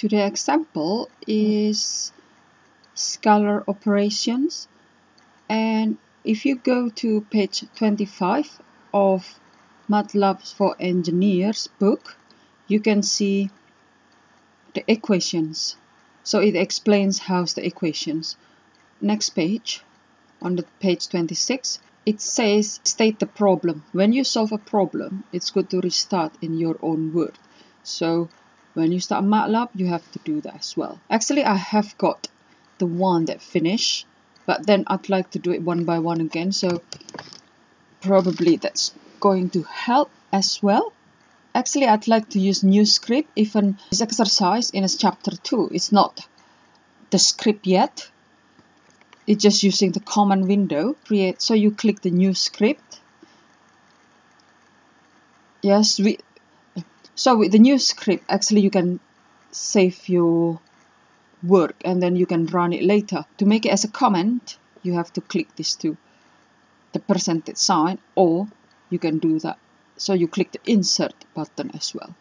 Today's example is scalar operations, and if you go to page 25 of Matlab for Engineers book, you can see the equations. So it explains how's the equations. Next page, on the page 26, it says state the problem. When you solve a problem, it's good to restart in your own word. So when you start Matlab, you have to do that as well. Actually, I have got the one that finished, but then I'd like to do it one by one again, so probably that's going to help as well. Actually, I'd like to use new script, even this exercise in chapter 2. It's not the script yet. It's just using the command window. Create. So you click the new script. Yes, so with the new script, actually you can save your work and then you can run it later. To make it as a comment, you have to click this to the percentage sign, or you can do that. So you click the insert button as well.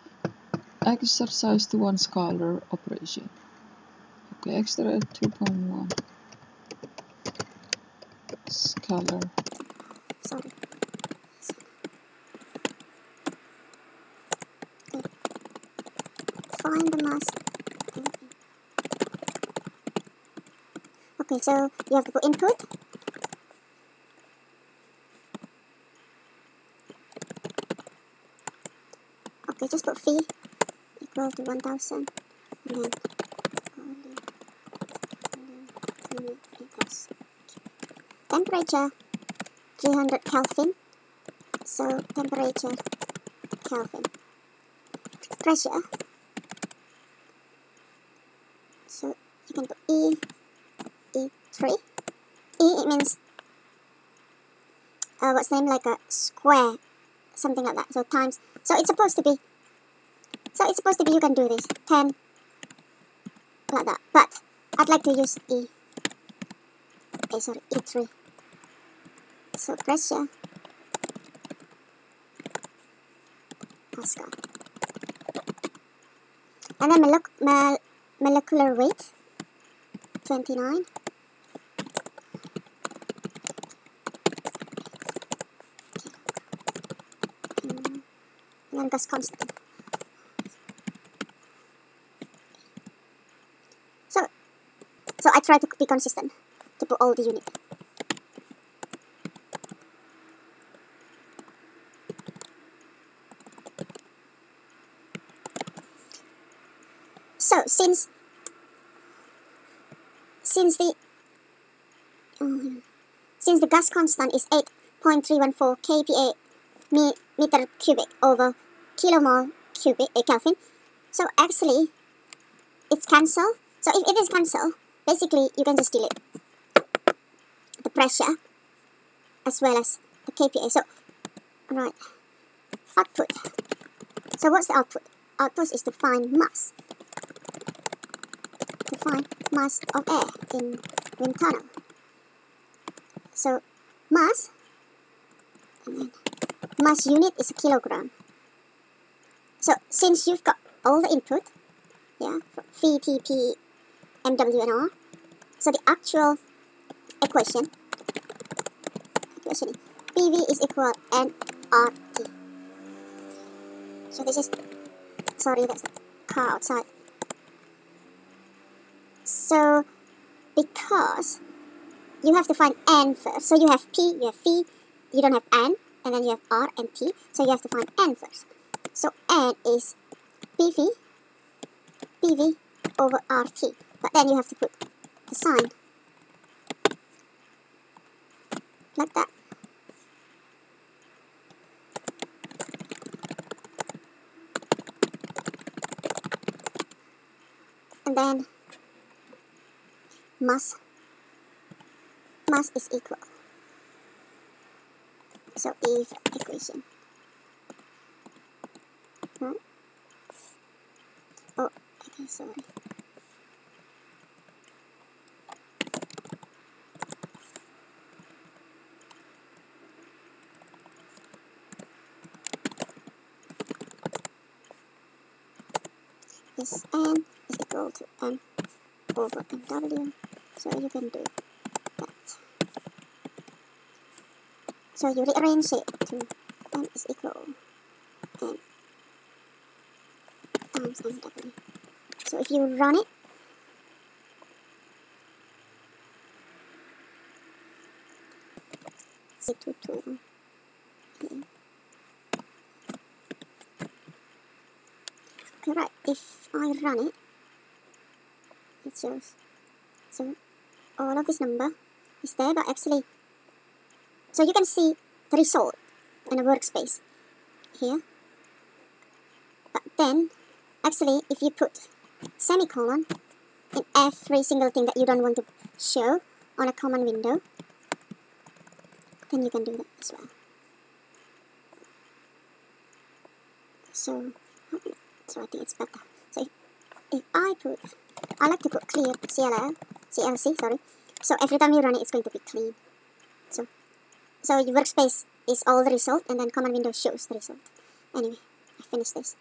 Exercise 2.1 Scalar operation. Okay, extra 2.1 Scalar. Sorry. Okay. Find the mass. Okay, so you have to put input. Okay, just put phi equal to 1000, and then temperature 300 Kelvin. So temperature Kelvin. Pressure. So you can put E3. E, it means what's the name, like a square, something like that. So times. So it's supposed to be. You can do this 10 like that. But I'd like to use E3. So pressure Pascal. And then molecular weight 29. And then gas constant. So I try to be consistent to put all the unit. So since the gas constant is 8.314 kPa meter cubic over kilomole cubic Kelvin, so actually it's cancelled. So if it is cancelled, basically you can just delete the pressure as well as the kPa. So right, output. So what's the output? Output is to find mass. To find mass of air in wind tunnel. So mass, and then mass unit is a kilogram. So since you've got all the input, yeah, phi, Tp, Mw and R, so the actual equation is PV is equal nRT. So this is, sorry, that's the car outside. So because you have to find N first, so you have P, you have phi, you don't have N, and then you have R and T, so you have to find N first. So N is PV over RT, but then you have to put the sign like that. And then mass is equal. So if equation. Right? Oh, okay, sorry. This N is the equal to m over mw. So you can do that. So you rearrange it to m is equal m times mw. So if you run it, CH2.3 E2.1. Correct. If I run it, it shows. So all of this number is there, but actually, so you can see the result in a workspace here. But then, actually, if you put semicolon in every single thing that you don't want to show on a common window, then you can do that as well. So I think it's better. So if I like to put clear CLC, sorry. So every time you run it, it's going to be clean. So your workspace is all the result, and then common window shows the result. Anyway, I finished this.